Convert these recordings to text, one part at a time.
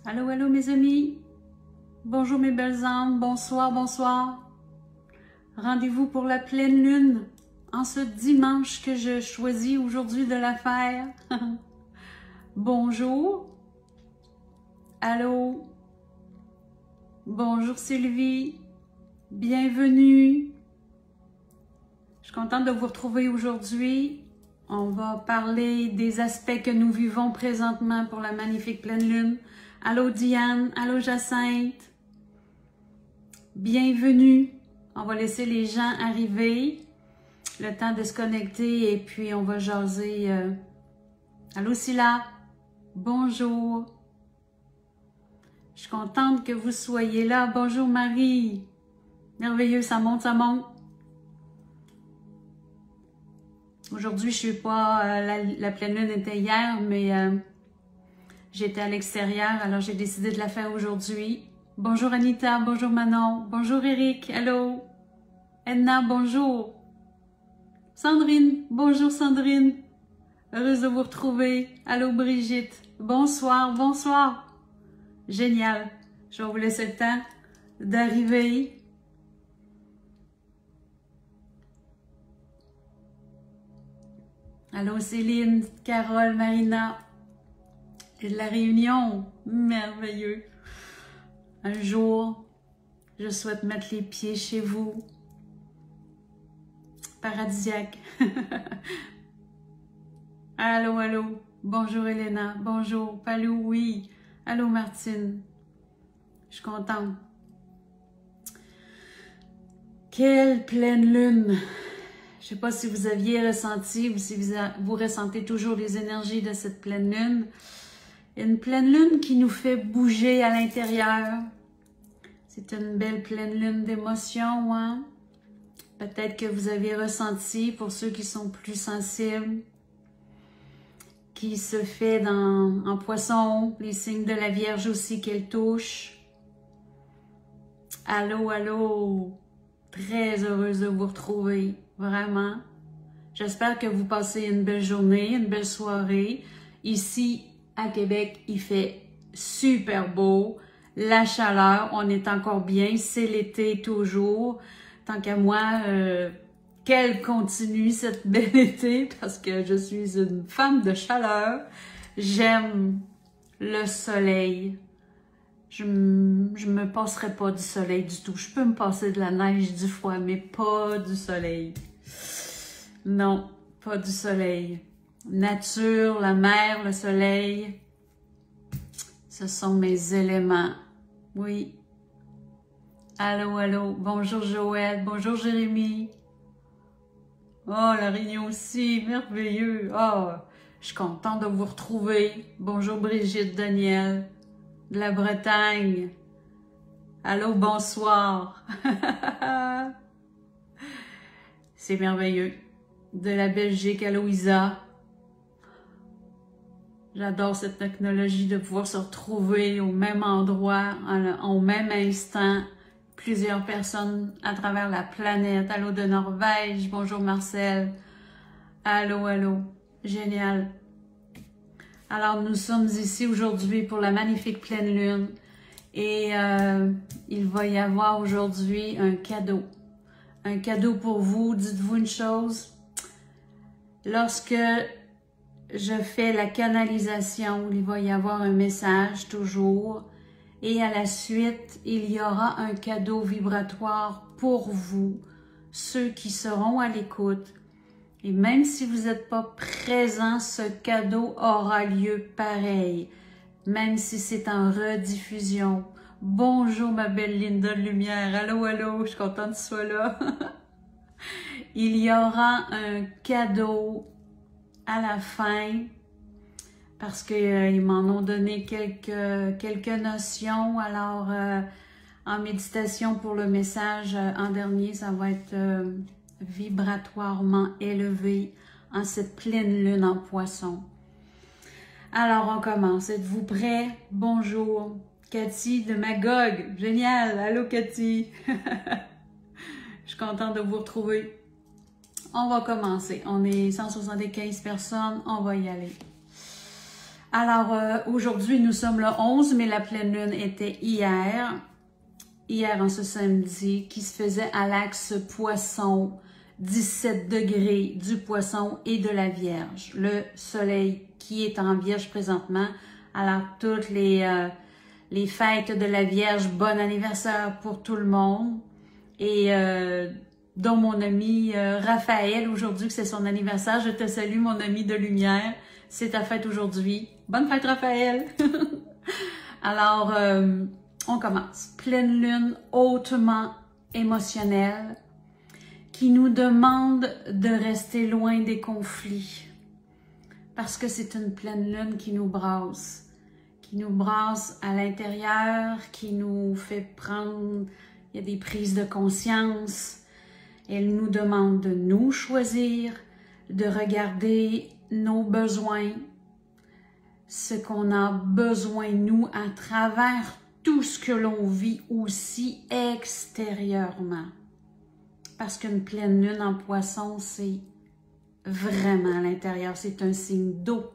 Allô, allô mes amis. Bonjour mes belles âmes. Bonsoir, bonsoir. Rendez-vous pour la pleine lune en ce dimanche que je choisis aujourd'hui de la faire. Bonjour. Allô. Bonjour Sylvie. Bienvenue. Je suis contente de vous retrouver aujourd'hui. On va parler des aspects que nous vivons présentement pour la magnifique pleine lune. Allô Diane, allô Jacinthe. Bienvenue. On va laisser les gens arriver. Le temps de se connecter et puis on va jaser. Allô Silla. Bonjour. Je suis contente que vous soyez là. Bonjour Marie. Merveilleux, ça monte, ça monte. Aujourd'hui, je suis pas... la pleine lune était hier, mais j'étais à l'extérieur, alors j'ai décidé de la faire aujourd'hui. Bonjour Anita, bonjour Manon, bonjour Eric, allô. Edna, bonjour. Sandrine, bonjour Sandrine. Heureuse de vous retrouver. Allô Brigitte, bonsoir, bonsoir. Génial. Je vais vous laisser le temps d'arriver. Allô Céline, Carole, Marina. Et de la Réunion. Merveilleux. Un jour, je souhaite mettre les pieds chez vous. Paradisiaque. Allô, allô. Bonjour Elena. Bonjour Palou, oui. Allô Martine. Je suis contente. Quelle pleine lune. Je ne sais pas si vous aviez ressenti ou si vous ressentez toujours les énergies de cette pleine lune. Une pleine lune qui nous fait bouger à l'intérieur. C'est une belle pleine lune d'émotions, hein? Peut-être que vous avez ressenti, pour ceux qui sont plus sensibles, qui se fait en poisson, les signes de la Vierge aussi qu'elle touche. Allô, allô! Très heureuse de vous retrouver, vraiment. J'espère que vous passez une belle journée, une belle soirée. Ici, à Québec, il fait super beau. La chaleur, on est encore bien. C'est l'été toujours. Tant qu'à moi, qu'elle continue cette belle été parce que je suis une femme de chaleur. J'aime le soleil. Je me passerai pas du soleil du tout. Je peux me passer de la neige, du froid, mais pas du soleil. Non, pas du soleil. Nature, la mer, le soleil, ce sont mes éléments. Oui. Allô, allô. Bonjour Joël. Bonjour Jérémy. Oh, la Réunion aussi. Merveilleux. Oh, je suis contente de vous retrouver. Bonjour Brigitte, Daniel. De la Bretagne. Allô, bonsoir. C'est merveilleux. De la Belgique, allô Isa. J'adore cette technologie de pouvoir se retrouver au même endroit, au même instant, plusieurs personnes à travers la planète. Allô de Norvège, bonjour Marcel. Allô, allô. Génial. Alors, nous sommes ici aujourd'hui pour la magnifique pleine lune et il va y avoir aujourd'hui un cadeau. Un cadeau pour vous. Dites-vous une chose, lorsque je fais la canalisation, il va y avoir un message toujours et à la suite, il y aura un cadeau vibratoire pour vous, ceux qui seront à l'écoute. Et même si vous n'êtes pas présent, ce cadeau aura lieu pareil, même si c'est en rediffusion. Bonjour ma belle Linda de Lumière, allô, allô, je suis contente que tu sois là. Il y aura un cadeau à la fin, parce qu'ils m'en ont donné quelques notions. Alors, en méditation pour le message en dernier, ça va être vibratoirement élevé en cette pleine lune en poisson. Alors, on commence. Êtes-vous prêts? Bonjour. Cathy de Magog. Génial. Allô, Cathy. Je suis contente de vous retrouver. On va commencer. On est 175 personnes. On va y aller. Alors, aujourd'hui, nous sommes le 11, mais la pleine lune était hier. Hier, en ce samedi, qui se faisait à l'axe Poisson, 17 degrés du Poisson et de la Vierge. Le soleil qui est en Vierge présentement. Alors, toutes les fêtes de la Vierge, bon anniversaire pour tout le monde. Et dont mon ami Raphaël, aujourd'hui, que c'est son anniversaire. Je te salue, mon ami de lumière. C'est ta fête aujourd'hui. Bonne fête, Raphaël! Alors, on commence. Pleine lune hautement émotionnelle qui nous demande de rester loin des conflits. Parce que c'est une pleine lune qui nous brasse à l'intérieur, qui nous fait prendre, il y a des prises de conscience. Elle nous demande de nous choisir, de regarder nos besoins, ce qu'on a besoin, nous, à travers tout ce que l'on vit aussi extérieurement. Parce qu'une pleine lune en Poisson, c'est vraiment à l'intérieur, c'est un signe d'eau.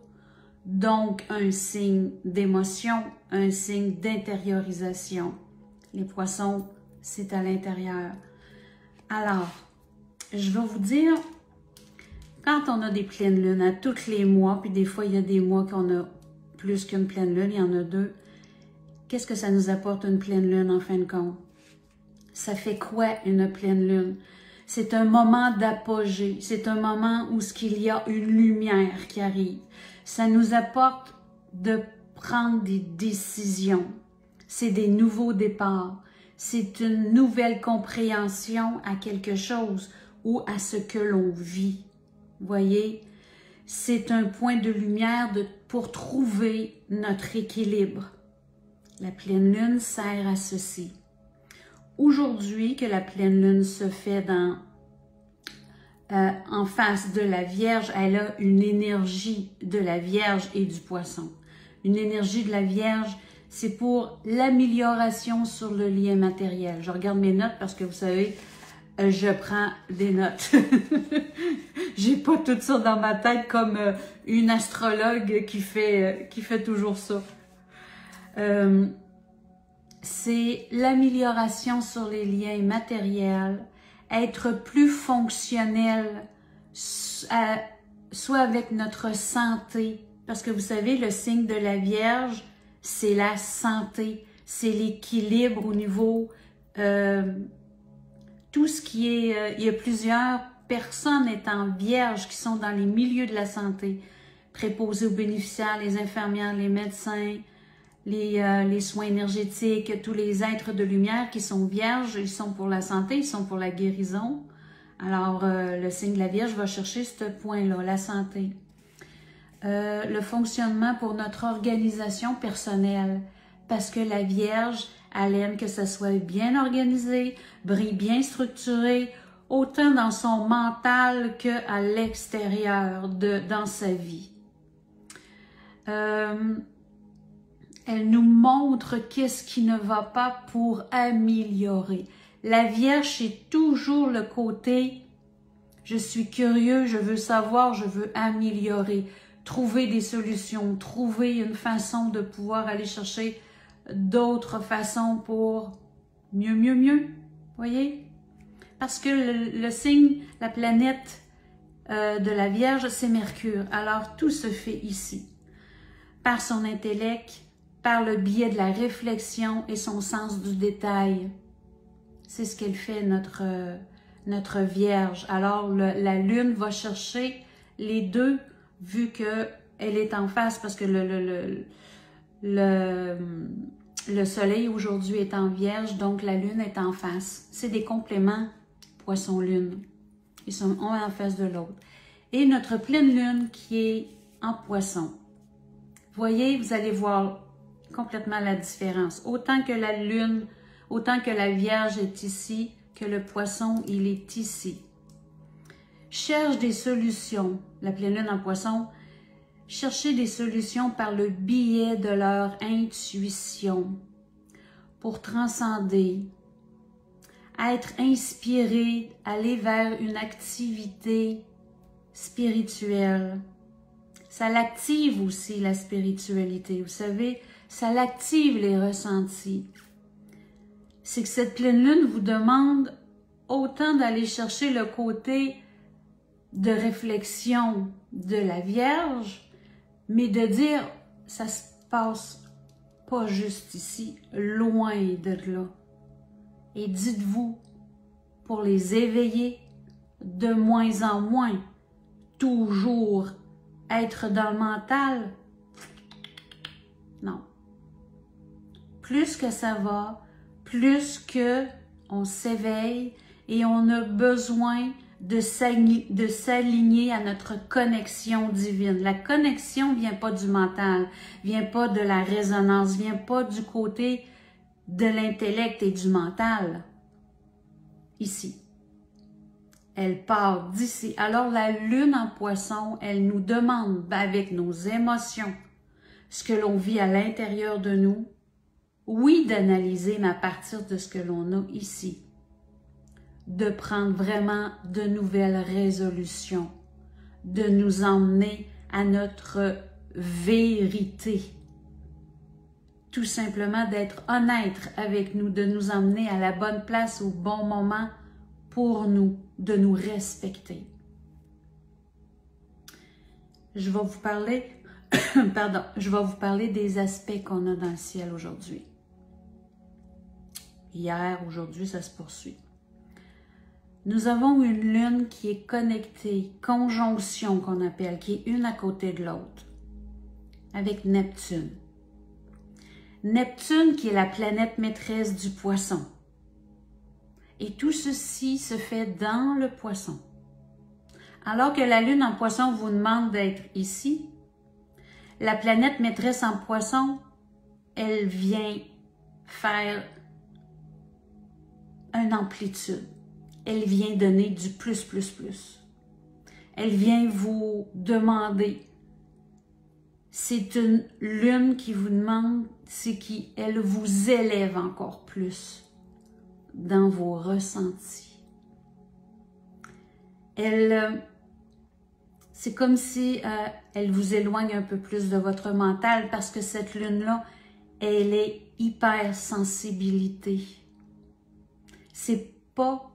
Donc, un signe d'émotion, un signe d'intériorisation. Les Poissons, c'est à l'intérieur. Alors, je vais vous dire, quand on a des pleines lunes à tous les mois, puis des fois, il y a des mois qu'on a plus qu'une pleine lune, il y en a deux, qu'est-ce que ça nous apporte une pleine lune en fin de compte? Ça fait quoi une pleine lune? C'est un moment d'apogée, c'est un moment où il y a une lumière qui arrive. Ça nous apporte de prendre des décisions. C'est des nouveaux départs. C'est une nouvelle compréhension à quelque chose ou à ce que l'on vit. Voyez, c'est un point de lumière pour trouver notre équilibre. La pleine lune sert à ceci. Aujourd'hui, que la pleine lune se fait en face de la Vierge, elle a une énergie de la Vierge et du Poisson. Une énergie de la Vierge, c'est pour l'amélioration sur le lien matériel. Je regarde mes notes parce que vous savez, je prends des notes. J'ai pas tout ça dans ma tête comme une astrologue qui fait toujours ça. C'est l'amélioration sur les liens matériels, être plus fonctionnel, soit avec notre santé. Parce que vous savez, le signe de la Vierge, c'est la santé, c'est l'équilibre au niveau... tout ce qui est... il y a plusieurs personnes étant vierges qui sont dans les milieux de la santé, préposés aux bénéficiaires, les infirmières, les médecins, les soins énergétiques, tous les êtres de lumière qui sont vierges, ils sont pour la santé, ils sont pour la guérison. Alors, le signe de la Vierge va chercher ce point-là, la santé. Le fonctionnement pour notre organisation personnelle, parce que la Vierge, elle aime que ça soit bien organisé, bien structuré, autant dans son mental qu'à l'extérieur, dans sa vie. Elle nous montre qu'est-ce qui ne va pas pour améliorer. La Vierge, c'est toujours le côté « je suis curieux, je veux savoir, je veux améliorer ». Trouver des solutions, trouver une façon de pouvoir aller chercher d'autres façons pour mieux. Voyez? Parce que le signe, la planète de la Vierge, c'est Mercure. Alors, tout se fait ici. Par son intellect, par le biais de la réflexion et son sens du détail. C'est ce qu'elle fait, notre Vierge. Alors, la Lune va chercher les deux, vu qu'elle est en face, parce que le Soleil aujourd'hui est en Vierge, donc la Lune est en face. C'est des compléments Poisson-Lune. Ils sont un en face de l'autre. Et notre pleine Lune qui est en Poisson. Voyez, vous allez voir complètement la différence. Autant que la Lune, autant que la Vierge est ici, que le Poisson, il est ici. Cherche des solutions. La pleine Lune en Poisson, chercher des solutions par le biais de leur intuition pour transcender, être inspiré, aller vers une activité spirituelle. Ça l'active aussi, la spiritualité. Vous savez, ça l'active les ressentis. C'est que cette pleine lune vous demande autant d'aller chercher le côté de réflexion de la Vierge, mais de dire, ça se passe pas juste ici, loin de là. Et dites-vous, pour les éveiller, de moins en moins, toujours être dans le mental, non. Plus que ça va, plus que on s'éveille et on a besoin de s'aligner à notre connexion divine. La connexion vient pas du mental, vient pas de la résonance, vient pas du côté de l'intellect et du mental. Ici. Elle part d'ici. Alors la lune en poisson, elle nous demande avec nos émotions, ce que l'on vit à l'intérieur de nous, oui, d'analyser, mais à partir de ce que l'on a ici, de prendre vraiment de nouvelles résolutions, de nous emmener à notre vérité. Tout simplement d'être honnête avec nous, de nous emmener à la bonne place au bon moment pour nous, de nous respecter. Je vais vous parler, je vais vous parler des aspects qu'on a dans le ciel aujourd'hui. Hier, aujourd'hui, ça se poursuit. Nous avons une lune qui est connectée, conjonction qu'on appelle, qui est une à côté de l'autre, avec Neptune. Neptune qui est la planète maîtresse du poisson. Et tout ceci se fait dans le poisson. Alors que la lune en poisson vous demande d'être ici, la planète maîtresse en poisson, elle vient faire une amplitude. Elle vient donner du plus. Elle vient vous demander. C'est une lune qui vous demande, c'est qu'elle vous élève encore plus dans vos ressentis. C'est comme si elle vous éloigne un peu plus de votre mental parce que cette lune-là, elle est hyper sensibilité. C'est pas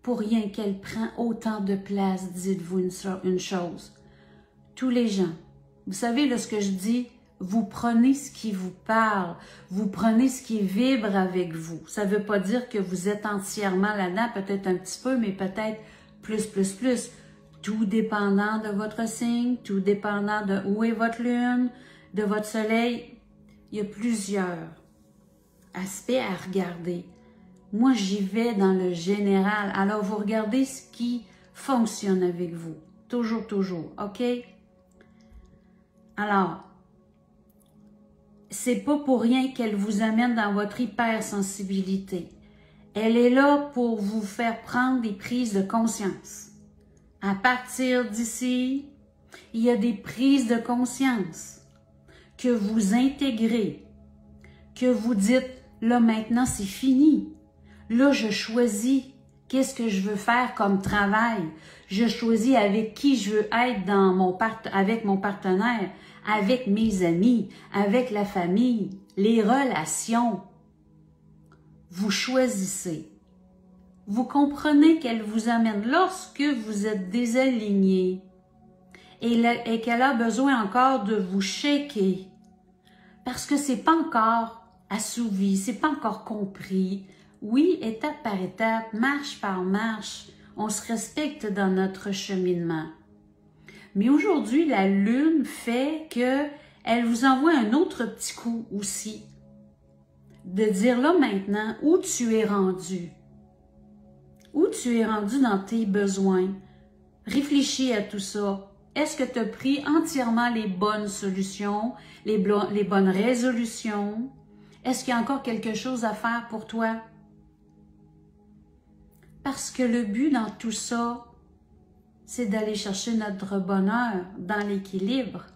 pour rien qu'elle prend autant de place, dites-vous une chose. Tous les gens, vous savez, là, ce que je dis, vous prenez ce qui vous parle, vous prenez ce qui vibre avec vous. Ça ne veut pas dire que vous êtes entièrement là-dedans, peut-être un petit peu, mais peut-être plus. Tout dépendant de votre signe, tout dépendant de où est votre lune, de votre soleil. Il y a plusieurs aspects à regarder. Moi, j'y vais dans le général. Alors, vous regardez ce qui fonctionne avec vous. Toujours, OK? Alors, c'est pas pour rien qu'elle vous amène dans votre hypersensibilité. Elle est là pour vous faire prendre des prises de conscience. À partir d'ici, il y a des prises de conscience que vous intégrez, que vous dites, là maintenant c'est fini. Là, je choisis qu'est-ce que je veux faire comme travail. Je choisis avec qui je veux être avec mon partenaire, avec mes amis, avec la famille, les relations. Vous choisissez. Vous comprenez qu'elle vous amène lorsque vous êtes désaligné et qu'elle a besoin encore de vous shaker parce que c'est pas encore assouvi, c'est pas encore compris. Oui, étape par étape, marche par marche, on se respecte dans notre cheminement. Mais aujourd'hui, la lune fait que elle vous envoie un autre petit coup aussi. De dire là maintenant où tu es rendu. Où tu es rendu dans tes besoins. Réfléchis à tout ça. Est-ce que tu as pris entièrement les bonnes solutions, les bonnes résolutions? Est-ce qu'il y a encore quelque chose à faire pour toi? Parce que le but dans tout ça, c'est d'aller chercher notre bonheur dans l'équilibre.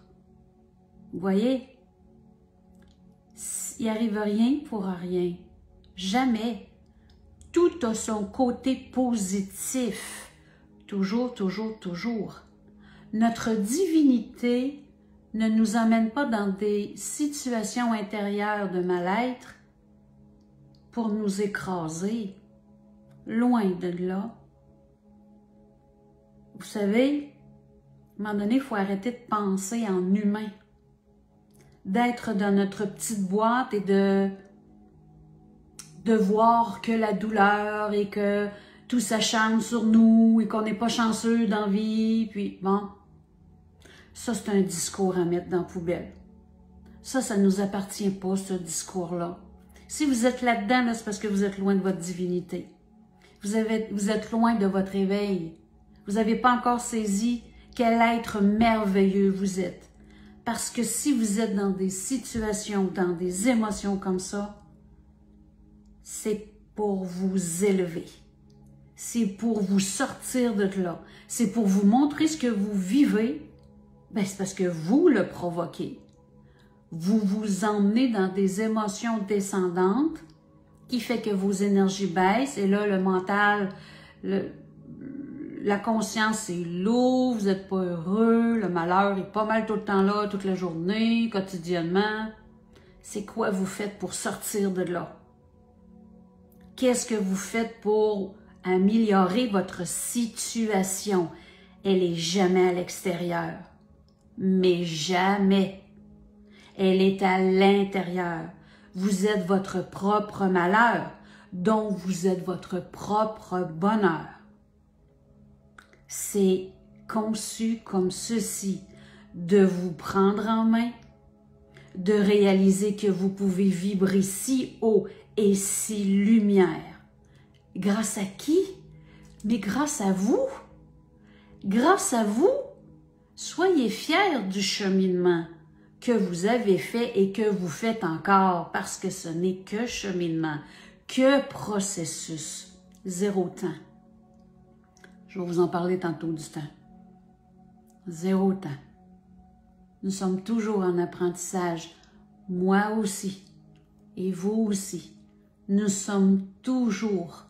Vous voyez? Il n'arrive rien pour rien. Jamais. Tout a son côté positif. Toujours. Notre divinité ne nous amène pas dans des situations intérieures de mal-être pour nous écraser. Loin de là. Vous savez, à un moment donné, il faut arrêter de penser en humain. D'être dans notre petite boîte et de voir que la douleur et que tout s'acharne sur nous et qu'on n'est pas chanceux dans la vie. Puis bon, ça c'est un discours à mettre dans la poubelle. Ça ne nous appartient pas, ce discours-là. Si vous êtes là-dedans, là, c'est parce que vous êtes loin de votre divinité. Vous êtes loin de votre éveil. Vous n'avez pas encore saisi quel être merveilleux vous êtes. Parce que si vous êtes dans des situations, dans des émotions comme ça, c'est pour vous élever. C'est pour vous sortir de là. C'est pour vous montrer ce que vous vivez. Ben, c'est parce que vous le provoquez. Vous vous emmenez dans des émotions descendantes qui fait que vos énergies baissent. Et là, le mental, la conscience est lourde, vous n'êtes pas heureux, le malheur est pas mal tout le temps là, toute la journée, quotidiennement. C'est quoi vous faites pour sortir de là? Qu'est-ce que vous faites pour améliorer votre situation? Elle est jamais à l'extérieur, mais jamais. Elle est à l'intérieur. Vous êtes votre propre malheur, donc vous êtes votre propre bonheur. C'est conçu comme ceci, de vous prendre en main, de réaliser que vous pouvez vibrer si haut et si lumière. Grâce à qui? Mais grâce à vous. Grâce à vous, soyez fiers du cheminement que vous avez fait et que vous faites encore, parce que ce n'est que cheminement, que processus, zéro temps. Je vais vous en parler tantôt du temps. Zéro temps. Nous sommes toujours en apprentissage, moi aussi, et vous aussi. Nous sommes toujours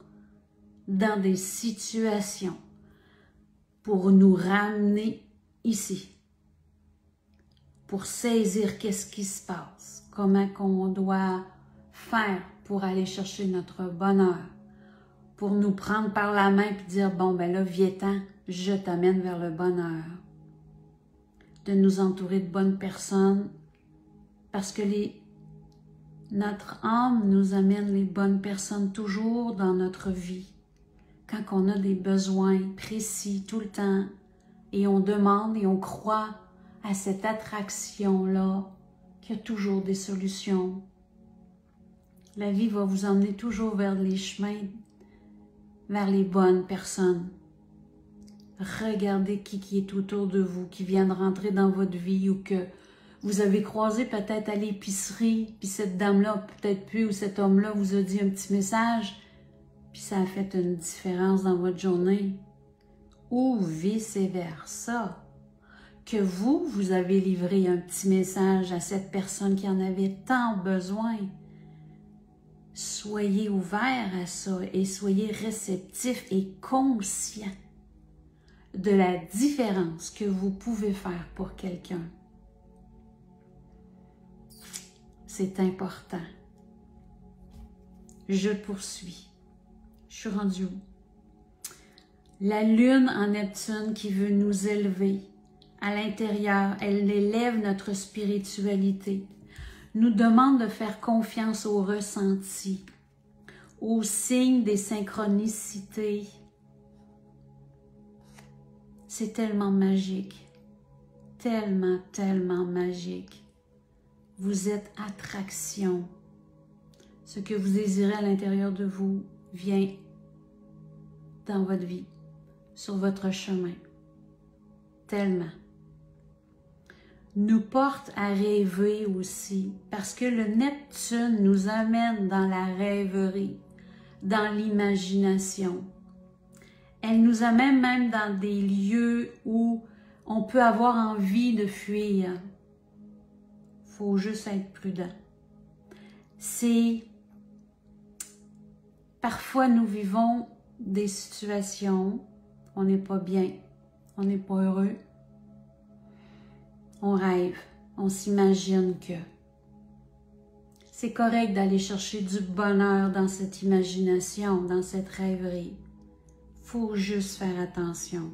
dans des situations pour nous ramener ici, pour saisir qu'est-ce qui se passe, comment qu'on doit faire pour aller chercher notre bonheur, pour nous prendre par la main et dire, bon, ben là, viens-t'en, je t'amène vers le bonheur. De nous entourer de bonnes personnes, parce que notre âme nous amène les bonnes personnes toujours dans notre vie. Quand on a des besoins précis tout le temps, et on demande et on croit à cette attraction-là, qu'il y a toujours des solutions. La vie va vous emmener toujours vers les chemins, vers les bonnes personnes. Regardez qui est autour de vous, qui vient de rentrer dans votre vie ou que vous avez croisé peut-être à l'épicerie, puis cette dame-là, peut-être plus, ou cet homme-là vous a dit un petit message, puis ça a fait une différence dans votre journée. Ou vice-versa, que vous avez livré un petit message à cette personne qui en avait tant besoin. Soyez ouverts à ça et soyez réceptifs et conscients de la différence que vous pouvez faire pour quelqu'un. C'est important. Je poursuis. Je suis rendue où? La lune en Neptune qui veut nous élever à l'intérieur, elle élève notre spiritualité, nous demande de faire confiance au ressenti, aux signes des synchronicités. C'est tellement magique, tellement, tellement magique. Vous êtes attraction. Ce que vous désirez à l'intérieur de vous vient dans votre vie, sur votre chemin. Tellement. Nous porte à rêver aussi, parce que le Neptune nous amène dans la rêverie, dans l'imagination. Elle nous amène même dans des lieux où on peut avoir envie de fuir. Il faut juste être prudent. Parfois nous vivons des situations, on n'est pas bien, on n'est pas heureux. on rêve, on s'imagine que. C'est correct d'aller chercher du bonheur dans cette imagination, dans cette rêverie. Faut juste faire attention.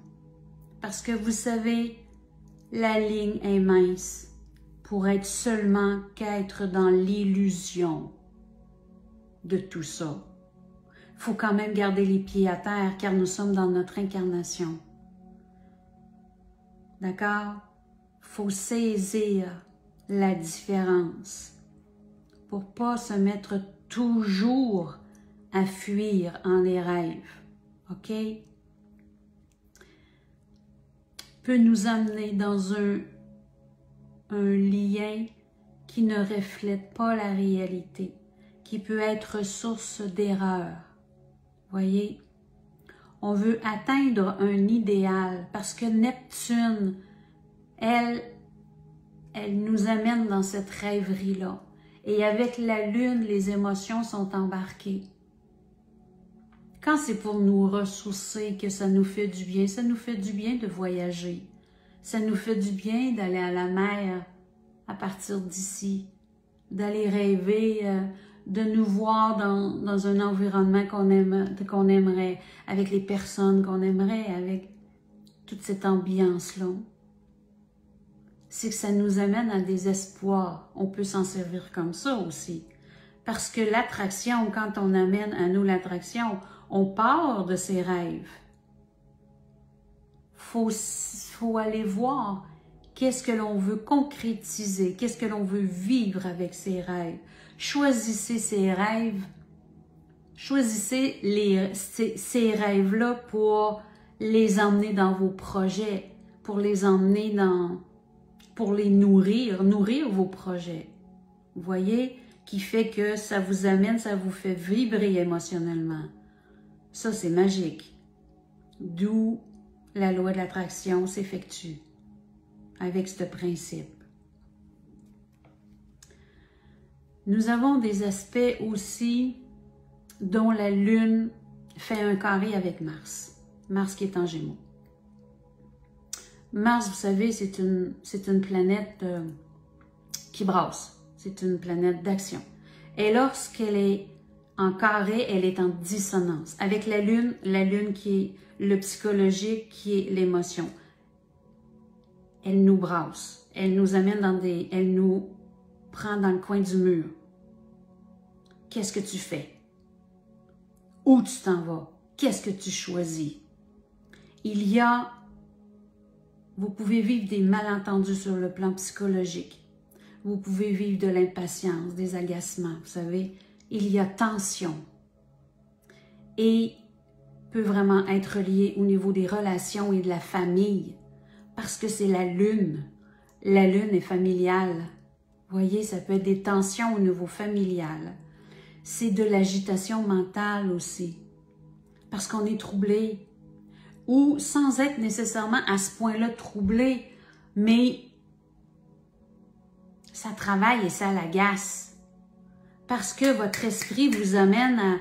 Parce que vous savez, la ligne est mince pour être seulement qu'être dans l'illusion de tout ça. Faut quand même garder les pieds à terre car nous sommes dans notre incarnation. D'accord? Faut saisir la différence pour pas se mettre toujours à fuir en les rêves. OK? Peut nous amener dans un lien qui ne reflète pas la réalité, qui peut être source d'erreur. Voyez? On veut atteindre un idéal parce que Neptune, elle nous amène dans cette rêverie-là. Et avec la Lune, les émotions sont embarquées. Quand c'est pour nous ressourcer que ça nous fait du bien, ça nous fait du bien de voyager. Ça nous fait du bien d'aller à la mer à partir d'ici, d'aller rêver, de nous voir dans un environnement qu'on aimerait, avec les personnes qu'on aimerait, avec toute cette ambiance-là. C'est que ça nous amène à des espoirs. On peut s'en servir comme ça aussi. Parce que l'attraction, quand on amène à nous l'attraction, on part de ses rêves. Faut aller voir qu'est-ce que l'on veut concrétiser, qu'est-ce que l'on veut vivre avec ses rêves. Choisissez ces rêves, choisissez ces rêves-là pour les emmener dans vos projets, pour les emmener pour les nourrir vos projets. Vous voyez, qui fait que ça vous amène, ça vous fait vibrer émotionnellement. Ça, c'est magique. D'où la loi de l'attraction s'effectue avec ce principe. Nous avons des aspects aussi dont la Lune fait un carré avec Mars. Mars qui est en Gémeaux. Mars, vous savez, c'est une planète qui brasse. C'est une planète d'action. Et lorsqu'elle est en carré, elle est en dissonance. Avec la Lune qui est le psychologique, qui est l'émotion. Elle nous brasse. Elle nous amène elle nous prend dans le coin du mur. Qu'est-ce que tu fais? Où tu t'en vas? Qu'est-ce que tu choisis? Vous pouvez vivre des malentendus sur le plan psychologique. Vous pouvez vivre de l'impatience, des agacements, vous savez. Il y a tension. Et peut vraiment être lié au niveau des relations et de la famille. Parce que c'est la Lune. La Lune est familiale. Vous voyez, ça peut être des tensions au niveau familial. C'est de l'agitation mentale aussi. Parce qu'on est troublé. Ou sans être nécessairement à ce point-là troublé, mais ça travaille et ça l'agace. Parce que votre esprit vous amène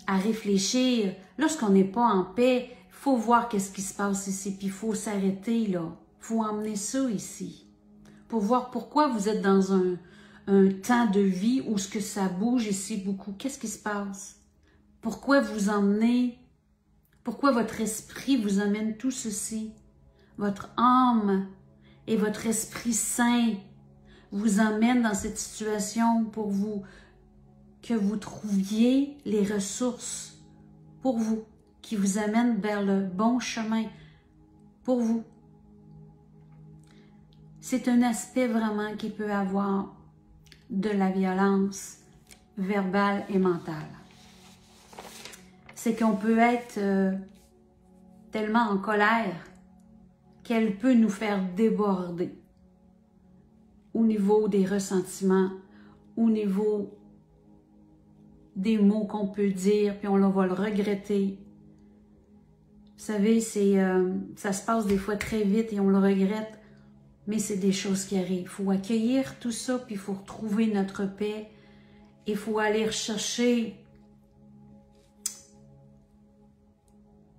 à réfléchir. Lorsqu'on n'est pas en paix, il faut voir qu'est-ce qui se passe ici, puis il faut s'arrêter là. Il faut emmener ça ici. Pour voir pourquoi vous êtes dans un temps de vie où ce que ça bouge ici beaucoup. Qu'est-ce qui se passe? Pourquoi vous emmenez... Pourquoi votre esprit vous amène tout ceci? Votre âme et votre esprit saint vous emmènent dans cette situation pour que vous trouviez les ressources pour vous, qui vous amènent vers le bon chemin pour vous. C'est un aspect vraiment qui peut avoir de la violence verbale et mentale. C'est qu'on peut être tellement en colère qu'elle peut nous faire déborder au niveau des ressentiments, au niveau des mots qu'on peut dire, puis on va le regretter. Vous savez, ça se passe des fois très vite et on le regrette, mais c'est des choses qui arrivent. Il faut accueillir tout ça, puis il faut retrouver notre paix. Il faut aller rechercher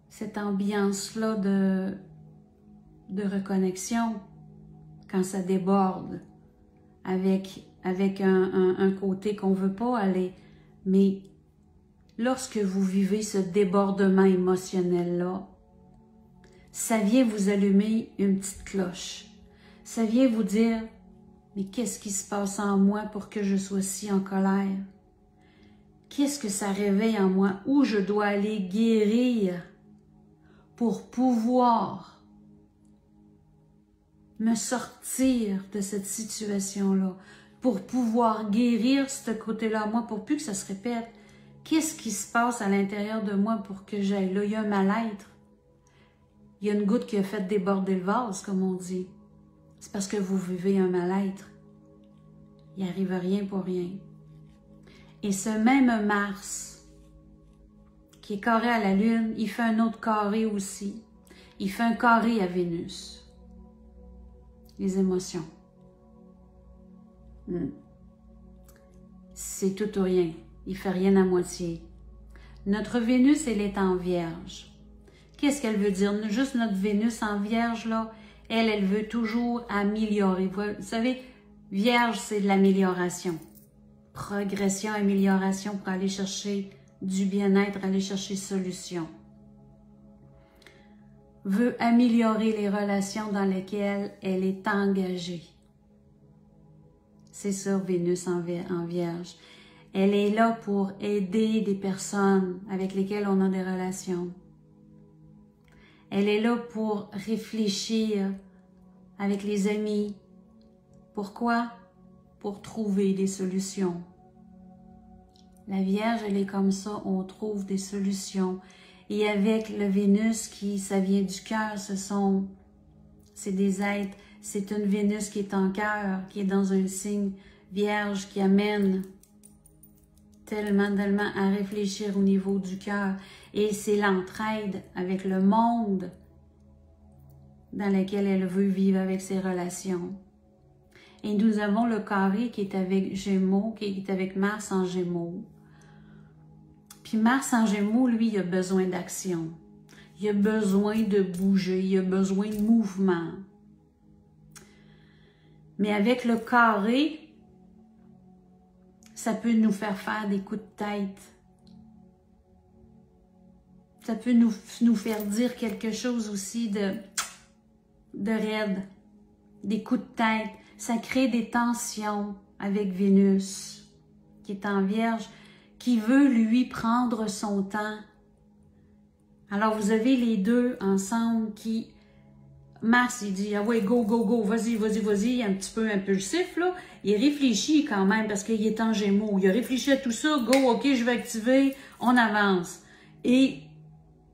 cette ambiance-là de reconnexion quand ça déborde avec un côté qu'on ne veut pas aller. Mais lorsque vous vivez ce débordement émotionnel-là, ça vient vous allumer une petite cloche. Ça vient vous dire, mais qu'est-ce qui se passe en moi pour que je sois si en colère? Qu'est-ce que ça réveille en moi? Où je dois aller guérir pour pouvoir me sortir de cette situation-là, pour pouvoir guérir ce côté-là en moi, pour plus que ça se répète. Qu'est-ce qui se passe à l'intérieur de moi pour que j'aille là? Il y a un mal-être. Il y a une goutte qui a fait déborder le vase, comme on dit. C'est parce que vous vivez un mal-être. Il n'arrive rien pour rien. Et ce même Mars, qui est carré à la Lune, il fait un autre carré aussi. Il fait un carré à Vénus. Les émotions. C'est tout ou rien. Il fait rien à moitié. Notre Vénus, elle est en Vierge. Qu'est-ce qu'elle veut dire? Juste notre Vénus en Vierge, là, elle veut toujours améliorer. Vous savez, Vierge, c'est de l'amélioration. Progression, amélioration pour aller chercher du bien-être, aller chercher solution. Veut améliorer les relations dans lesquelles elle est engagée. C'est ça, Vénus en Vierge. Elle est là pour aider des personnes avec lesquelles on a des relations. Elle est là pour réfléchir avec les amis. Pourquoi? Pour trouver des solutions. La Vierge, elle est comme ça, on trouve des solutions. Et avec le Vénus, ça vient du cœur, c'est des êtres, c'est une Vénus qui est en cœur, qui est dans un signe Vierge, qui amène tellement à réfléchir au niveau du cœur. Et c'est l'entraide avec le monde dans lequel elle veut vivre avec ses relations. Et nous avons le carré qui est avec Gémeaux, qui est avec Mars en Gémeaux. Puis Mars en Gémeaux, lui, il a besoin d'action. Il a besoin de bouger, il a besoin de mouvement. Mais avec le carré, ça peut nous faire des coups de tête. Ça peut nous faire dire quelque chose aussi de raide, des coups de tête. Ça crée des tensions avec Vénus, qui est en Vierge, qui veut, lui, prendre son temps. Alors, vous avez les deux ensemble qui... Mars, il dit, ah ouais, go, go, go, vas-y, vas-y, vas-y, un petit peu impulsif, là. Il réfléchit quand même, parce qu'il est en Gémeaux. Il a réfléchi à tout ça, go, ok, je vais activer, on avance. Et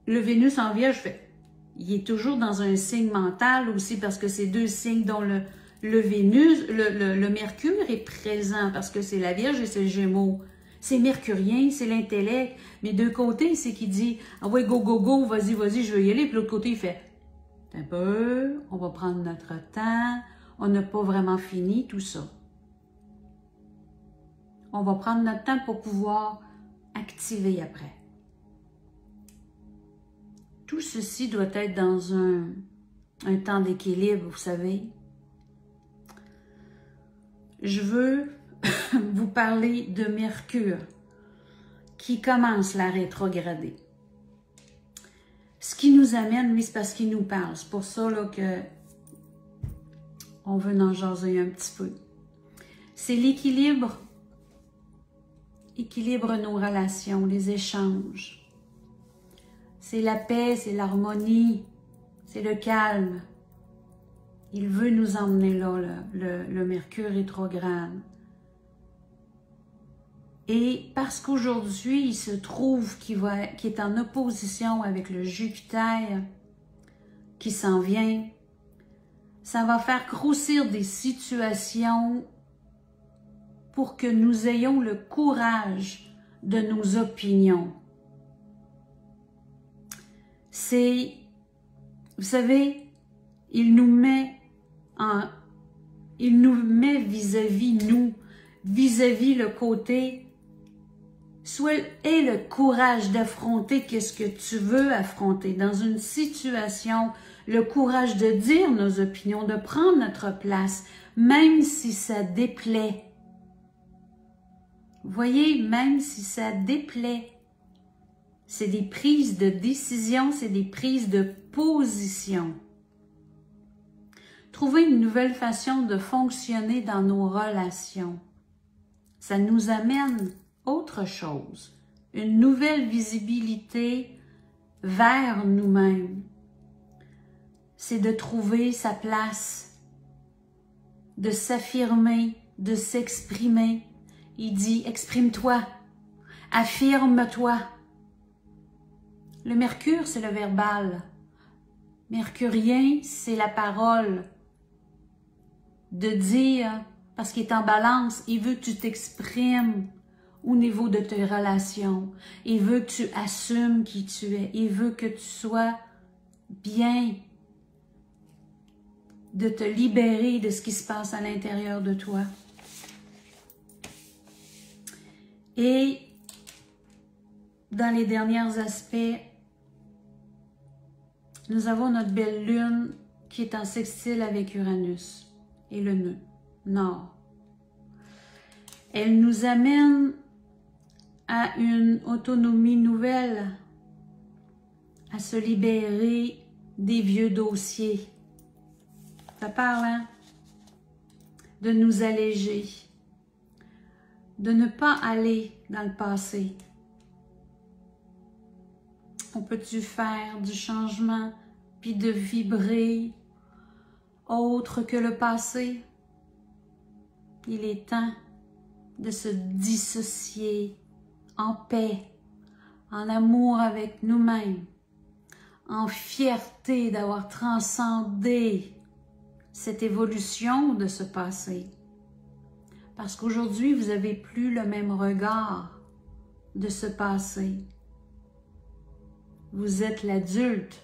le Vénus en Vierge, il est toujours dans un signe mental aussi, parce que c'est deux signes dont le Vénus, le Mercure est présent, parce que c'est la Vierge et c'est le Gémeaux. C'est mercurien, c'est l'intellect. Mais d'un côté, c'est qu'il dit, ah ouais, go, go, go, vas-y, vas-y, je vais y aller. Puis l'autre côté, il fait, un peu, on va prendre notre temps, on n'a pas vraiment fini tout ça. On va prendre notre temps pour pouvoir activer après. Tout ceci doit être dans un temps d'équilibre, vous savez. Je veux vous parler de Mercure qui commence la rétrograder. Ce qui nous amène, lui, c'est parce qu'il nous parle. C'est pour ça là, que on veut en jaser un petit peu. C'est l'équilibre. Équilibre nos relations, les échanges. C'est la paix, c'est l'harmonie, c'est le calme. Il veut nous emmener là, le Mercure rétrograde. Et parce qu'aujourd'hui, il se trouve qu'il est en opposition avec le Jupiter qui s'en vient, ça va faire grossir des situations pour que nous ayons le courage de nos opinions. C'est, vous savez, il nous met vis-à-vis nous, vis-à-vis le côté Aie le courage d'affronter qu'est-ce que tu veux affronter dans une situation, le courage de dire nos opinions, de prendre notre place, même si ça déplaît. Voyez, même si ça déplaît, c'est des prises de décision, c'est des prises de position. Trouver une nouvelle façon de fonctionner dans nos relations. Ça nous amène autre chose, une nouvelle visibilité vers nous-mêmes. C'est de trouver sa place, de s'affirmer, de s'exprimer. Il dit, exprime-toi, affirme-toi. Le mercure, c'est le verbal. Mercurien, c'est la parole. De dire, parce qu'il est en balance, il veut que tu t'exprimes au niveau de tes relations. Il veut que tu assumes qui tu es. Il veut que tu sois bien, de te libérer de ce qui se passe à l'intérieur de toi. Et dans les derniers aspects, nous avons notre belle lune qui est en sextile avec Uranus et le nœud nord. Elle nous amène à une autonomie nouvelle, à se libérer des vieux dossiers. Ça parle, hein? De nous alléger, de ne pas aller dans le passé. On peut-tu faire du changement, puis de vibrer autre que le passé? Il est temps de se dissocier en paix, en amour avec nous-mêmes, en fierté d'avoir transcendé cette évolution de ce passé. Parce qu'aujourd'hui, vous n'avez plus le même regard de ce passé. Vous êtes l'adulte,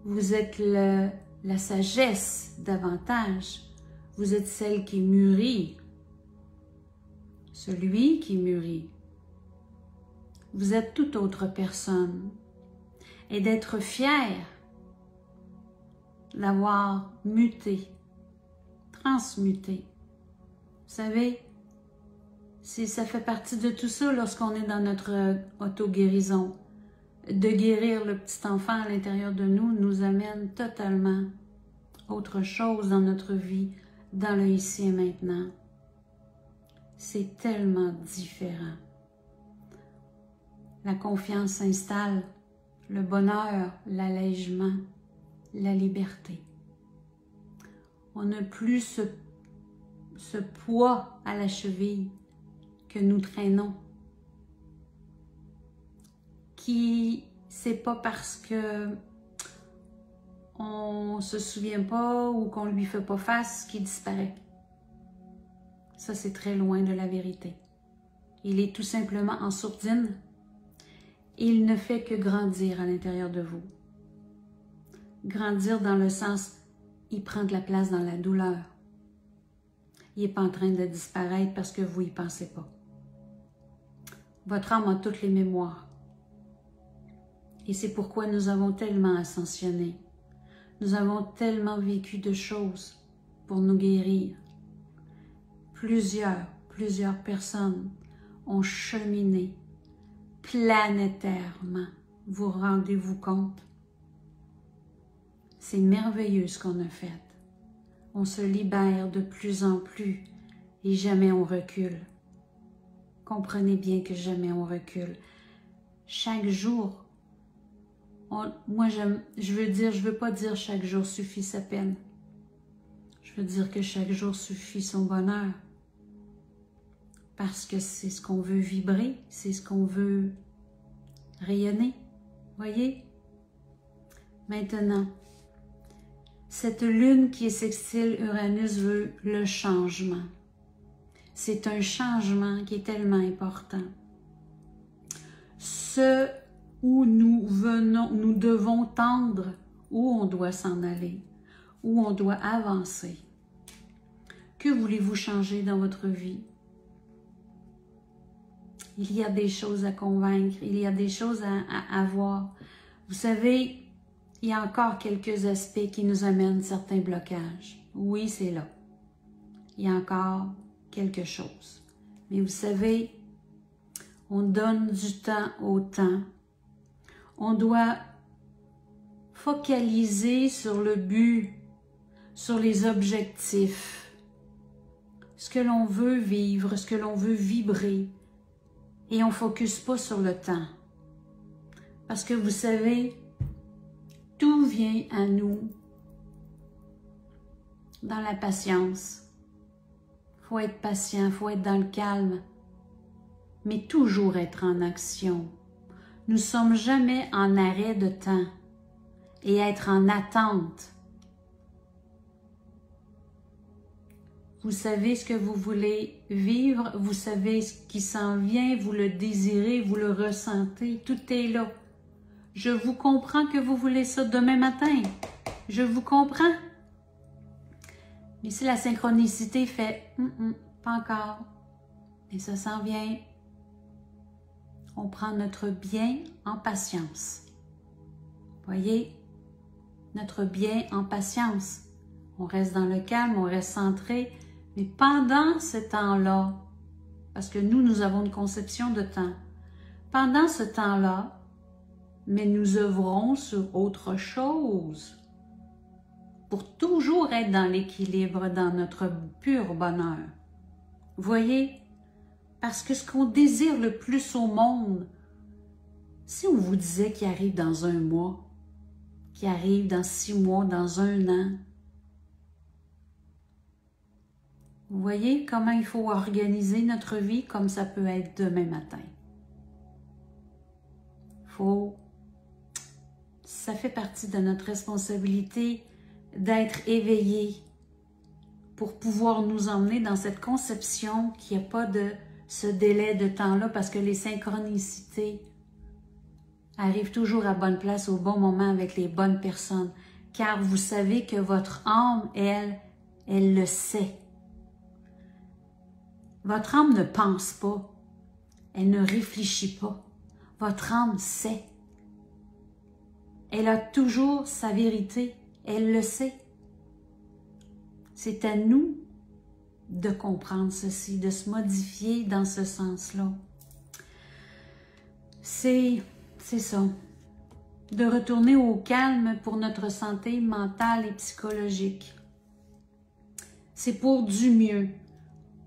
vous êtes la sagesse davantage, vous êtes celle qui mûrit, celui qui mûrit. Vous êtes toute autre personne. Et d'être fier d'avoir muté, transmuté. Vous savez, ça fait partie de tout ça lorsqu'on est dans notre auto-guérison. De guérir le petit enfant à l'intérieur de nous nous amène totalement autre chose dans notre vie, dans le ici et maintenant. C'est tellement différent. La confiance s'installe, le bonheur, l'allègement, la liberté. On n'a plus ce poids à la cheville que nous traînons. Qui, c'est pas parce que on se souvient pas ou qu'on lui fait pas face qu'il disparaît. Ça, c'est très loin de la vérité. Il est tout simplement en sourdine. Il ne fait que grandir à l'intérieur de vous. Grandir dans le sens, il prend de la place dans la douleur. Il n'est pas en train de disparaître parce que vous y pensez pas. Votre âme a toutes les mémoires. Et c'est pourquoi nous avons tellement ascensionné. Nous avons tellement vécu de choses pour nous guérir. Plusieurs personnes ont cheminé planétairement. Vous rendez-vous compte? C'est merveilleux ce qu'on a fait. On se libère de plus en plus et jamais on recule. Comprenez bien que jamais on recule. Chaque jour, je veux pas dire chaque jour suffit sa peine. Je veux dire que chaque jour suffit son bonheur. Parce que c'est ce qu'on veut vibrer, c'est ce qu'on veut rayonner. Voyez? Maintenant, cette lune qui est sextile Uranus veut le changement. C'est un changement qui est tellement important. Ce où nous devons tendre, où on doit s'en aller, où on doit avancer. Que voulez-vous changer dans votre vie? Il y a des choses à convaincre, il y a des choses à voir. Vous savez, il y a encore quelques aspects qui nous amènent certains blocages. Oui, c'est là. Il y a encore quelque chose. Mais vous savez, on donne du temps au temps. On doit focaliser sur le but, sur les objectifs, ce que l'on veut vivre, ce que l'on veut vibrer. Et on ne focus pas sur le temps. Parce que vous savez, tout vient à nous dans la patience. Il faut être patient, il faut être dans le calme, mais toujours être en action. Nous ne sommes jamais en arrêt de temps et être en attente. Vous savez ce que vous voulez vivre, vous savez ce qui s'en vient, vous le désirez, vous le ressentez, tout est là. Je vous comprends que vous voulez ça demain matin. Je vous comprends. Mais si la synchronicité fait pas encore, et ça s'en vient, on prend notre bien en patience. Voyez, notre bien en patience. On reste dans le calme, on reste centré, mais pendant ce temps-là, parce que nous avons une conception de temps, pendant ce temps-là, mais nous œuvrons sur autre chose pour toujours être dans l'équilibre, dans notre pur bonheur. Vous voyez? Parce que ce qu'on désire le plus au monde, si on vous disait qu'il arrive dans un mois, qu'il arrive dans 6 mois, dans 1 an, vous voyez comment il faut organiser notre vie comme ça peut être demain matin. Ça fait partie de notre responsabilité d'être éveillé pour pouvoir nous emmener dans cette conception qu'il n'y a pas de ce délai de temps-là parce que les synchronicités arrivent toujours à bonne place au bon moment avec les bonnes personnes. Car vous savez que votre âme, elle le sait. Votre âme ne pense pas, elle ne réfléchit pas. Votre âme sait. Elle a toujours sa vérité, elle le sait. C'est à nous de comprendre ceci, de se modifier dans ce sens-là. C'est ça. De retourner au calme pour notre santé mentale et psychologique. C'est pour du mieux.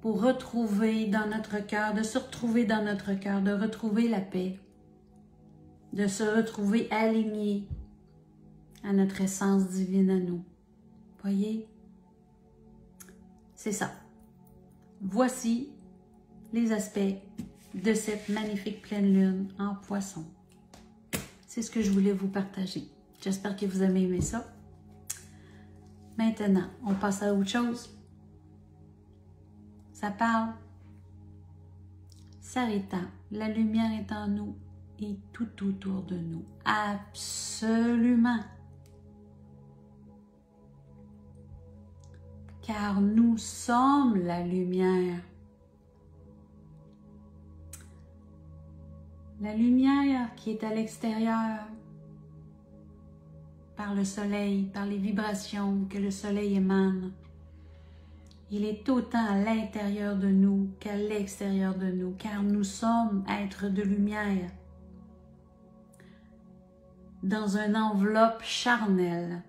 Pour retrouver dans notre cœur, de se retrouver dans notre cœur, de retrouver la paix, de se retrouver aligné à notre essence divine à nous. Voyez? C'est ça. Voici les aspects de cette magnifique pleine lune en Poisson. C'est ce que je voulais vous partager. J'espère que vous avez aimé ça. Maintenant, on passe à autre chose. Ça parle. Sarita, la lumière est en nous et tout autour de nous. Absolument. Car nous sommes la lumière. La lumière qui est à l'extérieur, par le soleil, par les vibrations que le soleil émane. Il est autant à l'intérieur de nous qu'à l'extérieur de nous, car nous sommes êtres de lumière dans une enveloppe charnelle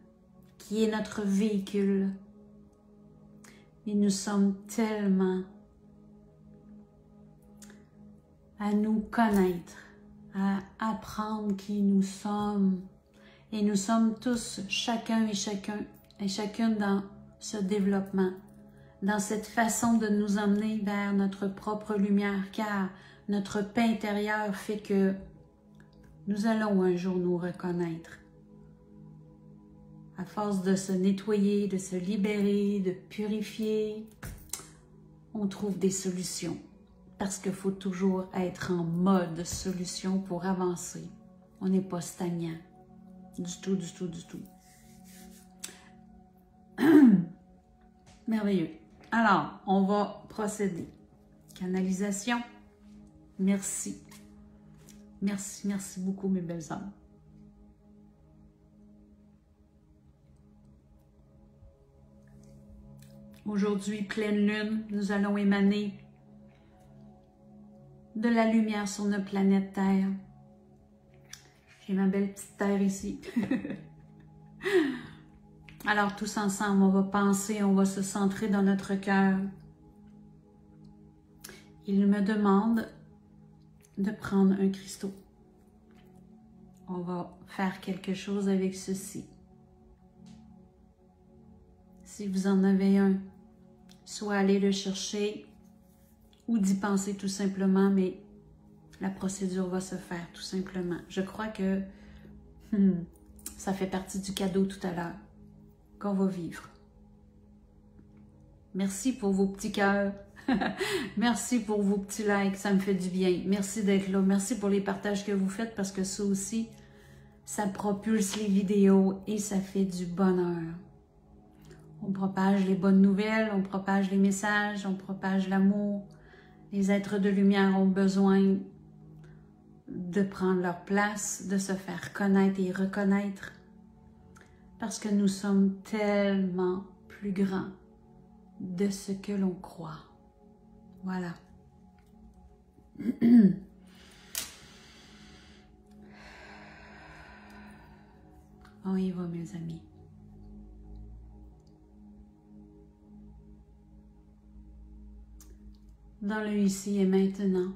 qui est notre véhicule. Et nous sommes tellement à nous connaître, à apprendre qui nous sommes. Et nous sommes tous, chacun et chacune dans ce développement, dans cette façon de nous emmener vers notre propre lumière, car notre paix intérieure fait que nous allons un jour nous reconnaître. À force de se nettoyer, de se libérer, de purifier, on trouve des solutions. Parce qu'il faut toujours être en mode solution pour avancer. On n'est pas stagnant. Du tout, du tout, du tout. Merveilleux. Alors, on va procéder. Canalisation. Merci. Merci, merci beaucoup, mes belles âmes. Aujourd'hui, pleine lune, nous allons émaner de la lumière sur notre planète Terre. J'ai ma belle petite Terre ici. Alors, tous ensemble, on va penser, on va se centrer dans notre cœur. Il me demande de prendre un cristaux. On va faire quelque chose avec ceci. Si vous en avez un, soit aller le chercher ou d'y penser tout simplement, mais la procédure va se faire tout simplement. Je crois que ça fait partie du cadeau tout à l'heure qu'on va vivre. Merci pour vos petits cœurs. Merci pour vos petits likes, ça me fait du bien. Merci d'être là. Merci pour les partages que vous faites parce que ça aussi, ça propulse les vidéos et ça fait du bonheur. On propage les bonnes nouvelles, on propage les messages, on propage l'amour. Les êtres de lumière ont besoin de prendre leur place, de se faire connaître et reconnaître parce que nous sommes tellement plus grands de ce que l'on croit. Voilà. On y va, mes amis. Dans le ici et maintenant,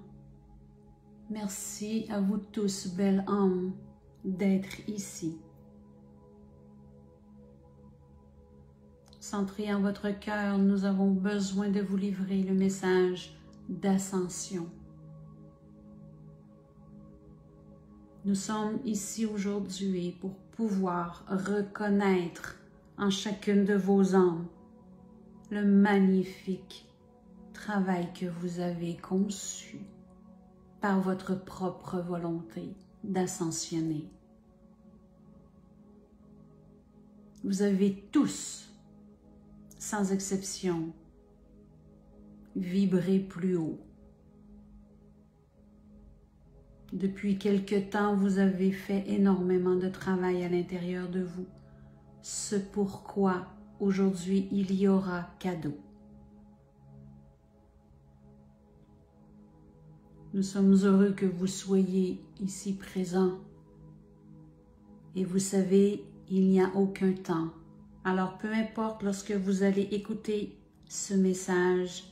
merci à vous tous, belles âmes, d'être ici. Centré en votre cœur, nous avons besoin de vous livrer le message d'ascension. Nous sommes ici aujourd'hui pour pouvoir reconnaître en chacune de vos âmes le magnifique travail que vous avez conçu par votre propre volonté d'ascensionner. Vous avez tous, sans exception, vibré plus haut. Depuis quelque temps, vous avez fait énormément de travail à l'intérieur de vous. Ce pourquoi aujourd'hui il y aura cadeau. Nous sommes heureux que vous soyez ici présents. Et vous savez, il n'y a aucun temps. Alors peu importe lorsque vous allez écouter ce message,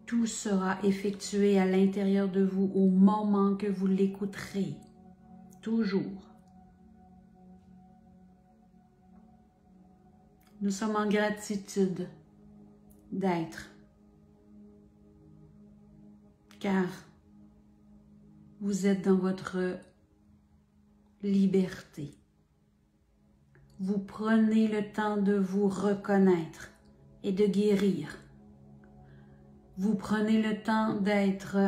tout sera effectué à l'intérieur de vous au moment que vous l'écouterez. Toujours. Nous sommes en gratitude d'être. Car vous êtes dans votre liberté. Vous prenez le temps de vous reconnaître et de guérir. Vous prenez le temps d'être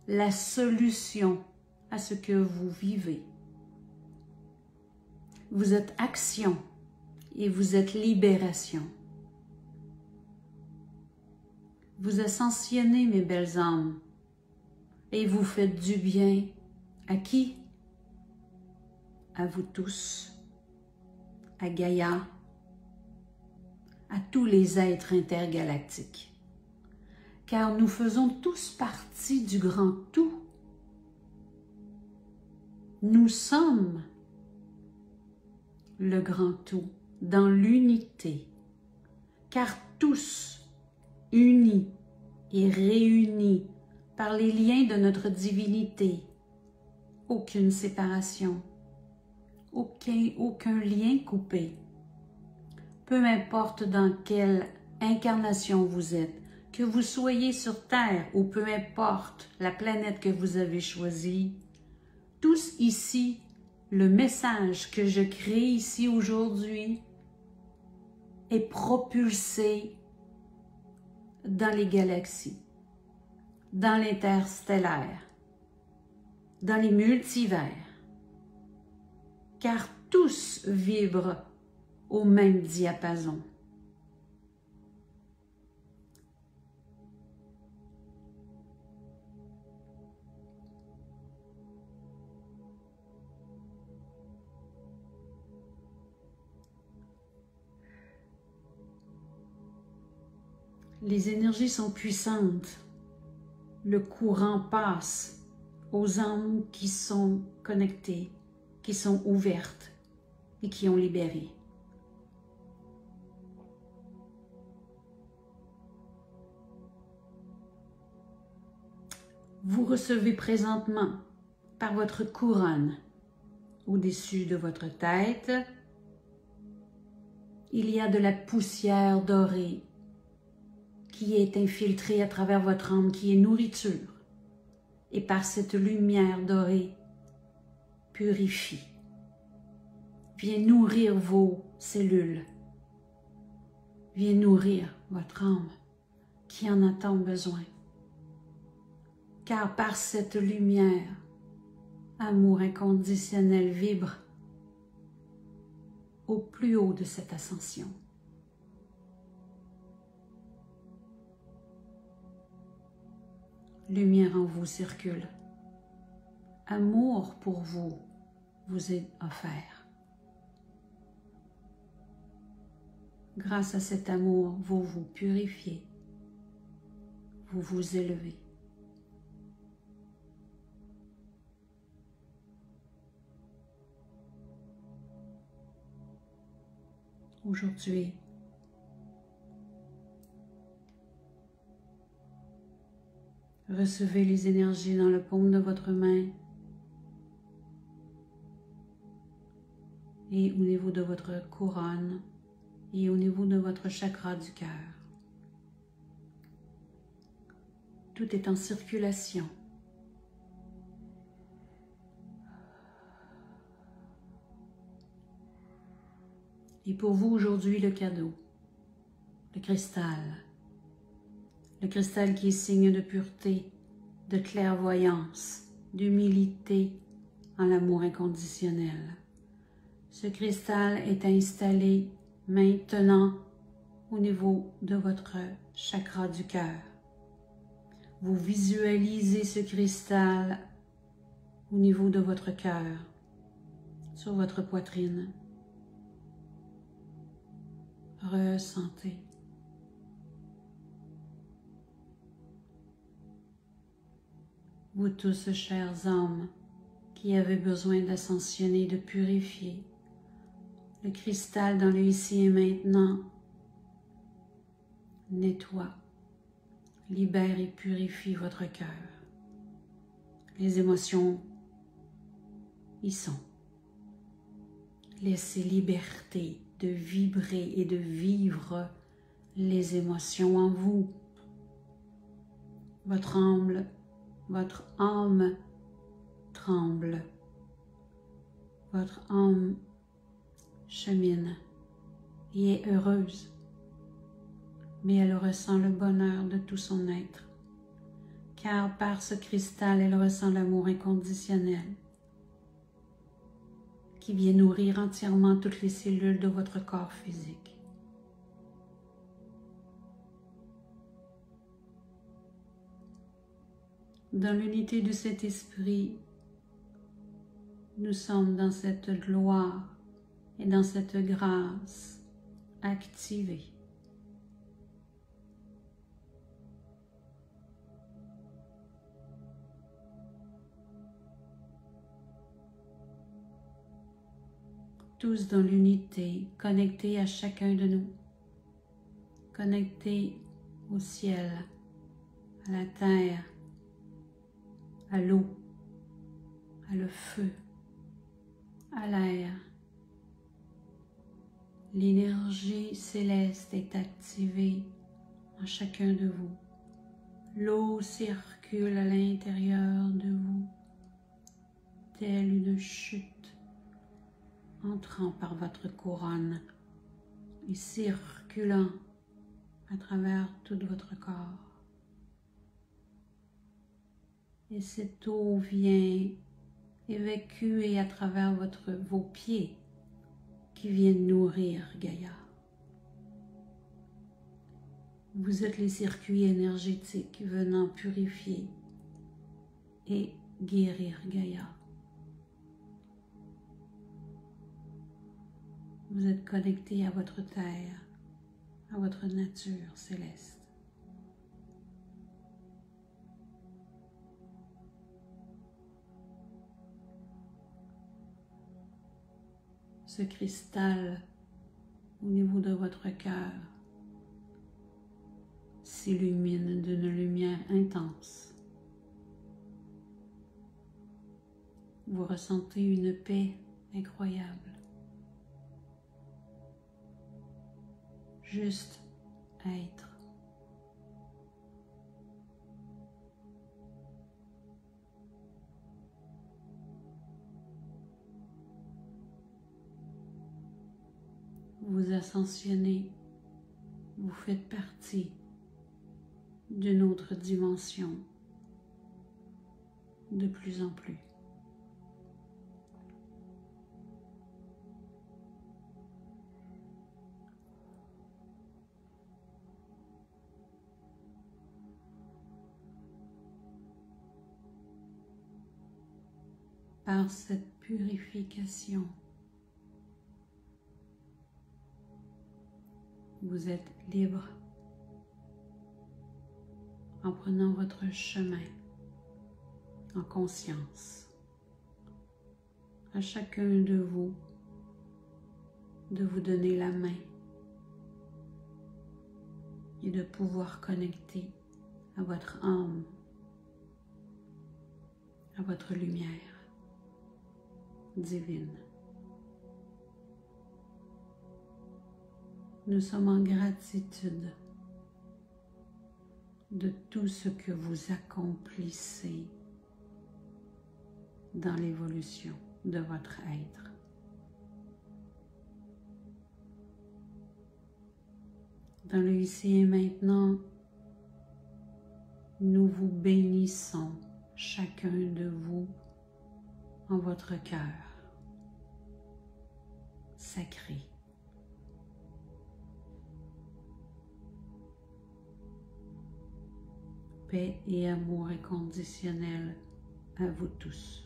la solution à ce que vous vivez. Vous êtes action et vous êtes libération. Vous ascensionnez, mes belles âmes, et vous faites du bien à qui? À vous tous, à Gaïa, à tous les êtres intergalactiques. Car nous faisons tous partie du grand tout. Nous sommes le grand tout dans l'unité, car tous unis et réunis par les liens de notre divinité, aucune séparation, aucun lien coupé. Peu importe dans quelle incarnation vous êtes, que vous soyez sur Terre ou peu importe la planète que vous avez choisie, tous ici, le message que je crée ici aujourd'hui est propulsé dans les galaxies, dans l'interstellaire, dans les multivers, car tous vibrent au même diapason. Les énergies sont puissantes. Le courant passe aux âmes qui sont connectées, qui sont ouvertes et qui ont libéré. Vous recevez présentement par votre couronne au-dessus de votre tête, il y a de la poussière dorée qui est infiltrée à travers votre âme, qui est nourriture. Et par cette lumière dorée, purifie. Viens nourrir vos cellules. Viens nourrir votre âme qui en a tant besoin. Car par cette lumière, amour inconditionnel vibre au plus haut de cette ascension. Lumière en vous circule. Amour pour vous vous est offert. Grâce à cet amour, vous vous purifiez, vous vous élevez. Aujourd'hui, recevez les énergies dans le paume de votre main et au niveau de votre couronne et au niveau de votre chakra du cœur. Tout est en circulation. Et pour vous aujourd'hui, le cadeau, le cristal qui est signe de pureté, de clairvoyance, d'humilité en l'amour inconditionnel. Ce cristal est installé maintenant au niveau de votre chakra du cœur. Vous visualisez ce cristal au niveau de votre cœur, sur votre poitrine. Ressentez. Vous tous, chers âmes, qui avez besoin d'ascensionner, de purifier, le cristal dans le ici et maintenant nettoie, libère et purifie votre cœur. Les émotions y sont. Laissez liberté de vibrer et de vivre les émotions en vous. Votre âme tremble. Votre âme chemine et est heureuse, mais elle ressent le bonheur de tout son être, car par ce cristal, elle ressent l'amour inconditionnel qui vient nourrir entièrement toutes les cellules de votre corps physique. Dans l'unité de cet esprit, nous sommes dans cette gloire et dans cette grâce activée. Tous dans l'unité, connectés à chacun de nous, connectés au ciel, à la terre, à l'eau, à le feu, à l'air. L'énergie céleste est activée en chacun de vous. L'eau circule à l'intérieur de vous, telle une chute, entrant par votre couronne et circulant à travers tout votre corps. Et cette eau vient évacuer à travers vos pieds qui viennent nourrir Gaïa. Vous êtes les circuits énergétiques venant purifier et guérir Gaïa. Vous êtes connectés à votre terre, à votre nature céleste. ce cristal au niveau de votre cœur s'illumine d'une lumière intense. Vous ressentez une paix incroyable. Juste être. Vous ascensionnez, vous faites partie d'une autre dimension de plus en plus. Par cette purification, vous êtes libre en prenant votre chemin en conscience. À chacun de vous donner la main et de pouvoir connecter à votre âme, à votre lumière divine. Nous sommes en gratitude de tout ce que vous accomplissez dans l'évolution de votre être. Dans le ici et maintenant, nous vous bénissons, chacun de vous, en votre cœur sacré. Paix et amour inconditionnel à vous tous.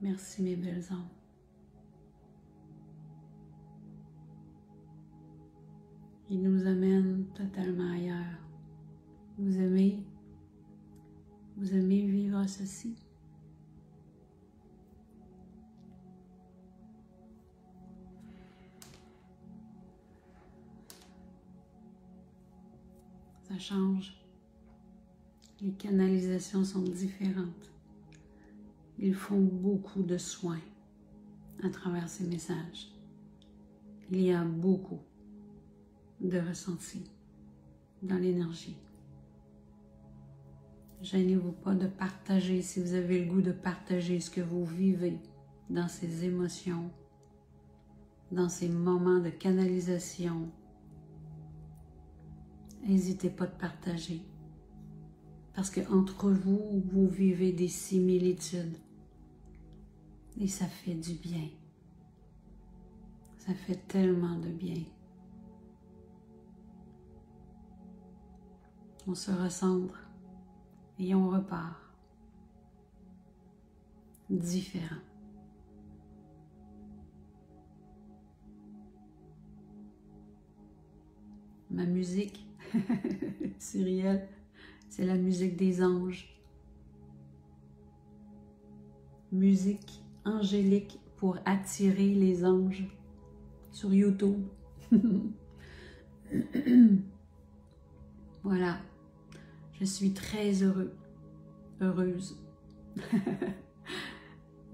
Merci mes belles âmes. Il nous amène totalement ailleurs. Vous aimez vivre ceci? Ça change. Les canalisations sont différentes. Ils font beaucoup de soins à travers ces messages. Il y a beaucoup de ressenti dans l'énergie. Gênez-vous pas de partager si vous avez le goût de partager ce que vous vivez dans ces émotions, dans ces moments de canalisation. N'hésitez pas de partager parce que entre vous, vous vivez des similitudes. Et ça fait du bien. Ça fait tellement de bien. On se recentre et on repart différent. Ma musique, Cyrielle, c'est la musique des anges. Musique angélique pour attirer les anges sur YouTube. Voilà, je suis très heureuse.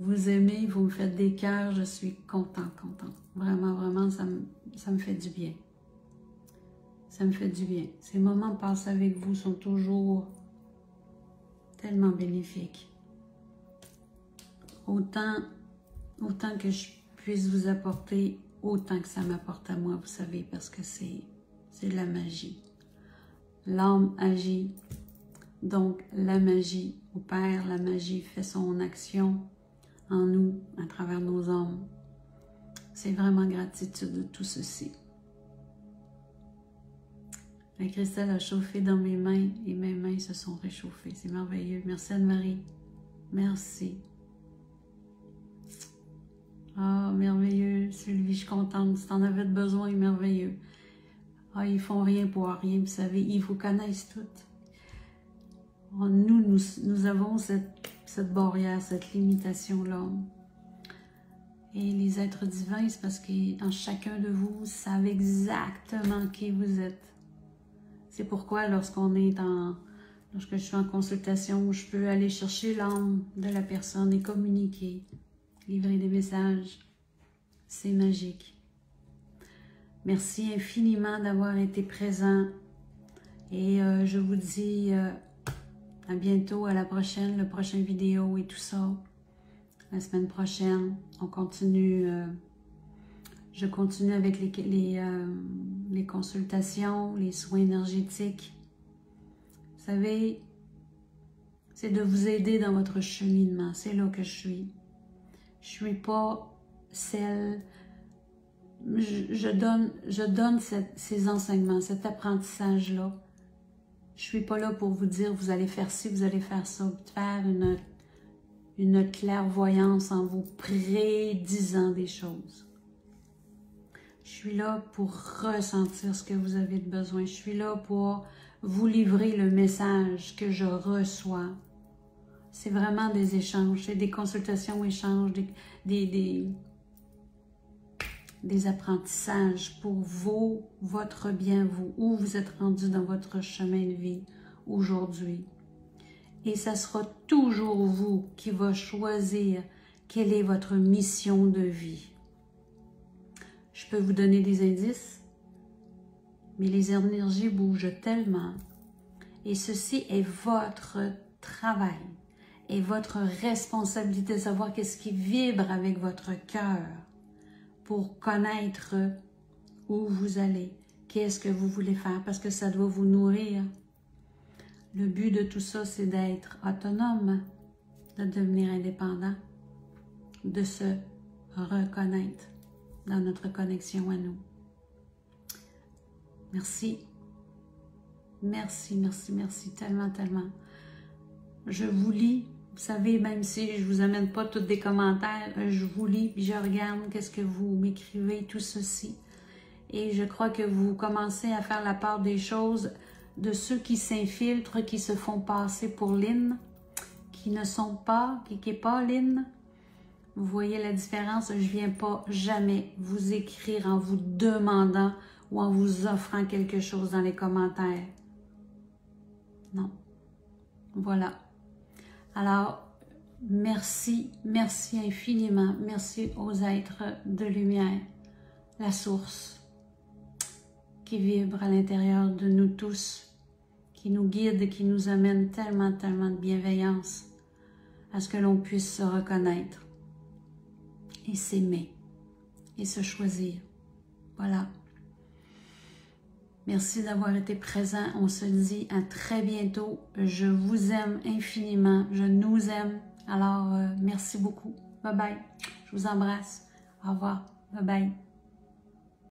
Vous aimez, vous me faites des cœurs, je suis contente. Vraiment, ça me fait du bien. Ça me fait du bien. Ces moments passés avec vous sont toujours tellement bénéfiques. Autant que je puisse vous apporter, autant que ça m'apporte à moi, vous savez, parce que c'est de la magie. L'âme agit Donc, la magie opère, la magie fait son action en nous, à travers nos âmes. C'est vraiment gratitude de tout ceci. La cristal a chauffé dans mes mains et mes mains se sont réchauffées. C'est merveilleux. Merci Anne-Marie. Merci. Ah, merveilleux. Sylvie, je suis contente. Si tu en avais besoin, merveilleux. Ah, ils font rien pour rien. Vous savez, ils vous connaissent toutes. Nous avons cette barrière, cette limitation-là. Et les êtres divins, c'est parce qu'en chacun de vous, vous savez exactement qui vous êtes. C'est pourquoi lorsque je suis en consultation, je peux aller chercher l'âme de la personne et communiquer, livrer des messages. C'est magique. Merci infiniment d'avoir été présent. Et je vous dis à bientôt, à la prochaine, le prochain vidéo et tout ça. La semaine prochaine, on continue, je continue avec les consultations, les soins énergétiques. Vous savez, c'est de vous aider dans votre cheminement. C'est là que je suis. Je suis pas celle... Je donne ces enseignements, cet apprentissage-là. Je suis pas là pour vous dire, vous allez faire ci, vous allez faire ça, faire une clairvoyance en vous prédisant des choses. Je suis là pour ressentir ce que vous avez de besoin. Je suis là pour vous livrer le message que je reçois. C'est vraiment des échanges, c'est des consultations, échanges, des apprentissages pour votre bien, vous, où vous êtes rendu dans votre chemin de vie aujourd'hui. Et ça sera toujours vous qui va choisir quelle est votre mission de vie. Je peux vous donner des indices, mais les énergies bougent tellement. Et ceci est votre travail et votre responsabilité de savoir qu'est-ce qui vibre avec votre cœur pour connaître où vous allez, qu'est-ce que vous voulez faire, parce que ça doit vous nourrir. Le but de tout ça, c'est d'être autonome, de devenir indépendant, de se reconnaître dans notre connexion à nous. Merci. Merci, merci, merci, tellement, tellement. Je vous lis, vous savez, même si je vous amène pas tous des commentaires, je vous lis, puis je regarde qu'est-ce que vous m'écrivez, tout ceci. Et je crois que vous commencez à faire la part des choses de ceux qui s'infiltrent, qui se font passer pour Lynn, qui ne sont pas, qui n'est pas Lynn. Vous voyez la différence? Je ne viens pas jamais vous écrire en vous demandant ou en vous offrant quelque chose dans les commentaires. Non. Voilà. Alors, merci, merci infiniment. Merci aux êtres de lumière, la source qui vibre à l'intérieur de nous tous, qui nous guide, qui nous amène tellement, tellement de bienveillance à ce que l'on puisse se reconnaître et s'aimer et se choisir. Voilà. Merci d'avoir été présent. On se dit à très bientôt. Je vous aime infiniment. Je nous aime. Alors, merci beaucoup. Bye bye. Je vous embrasse. Au revoir. Bye bye.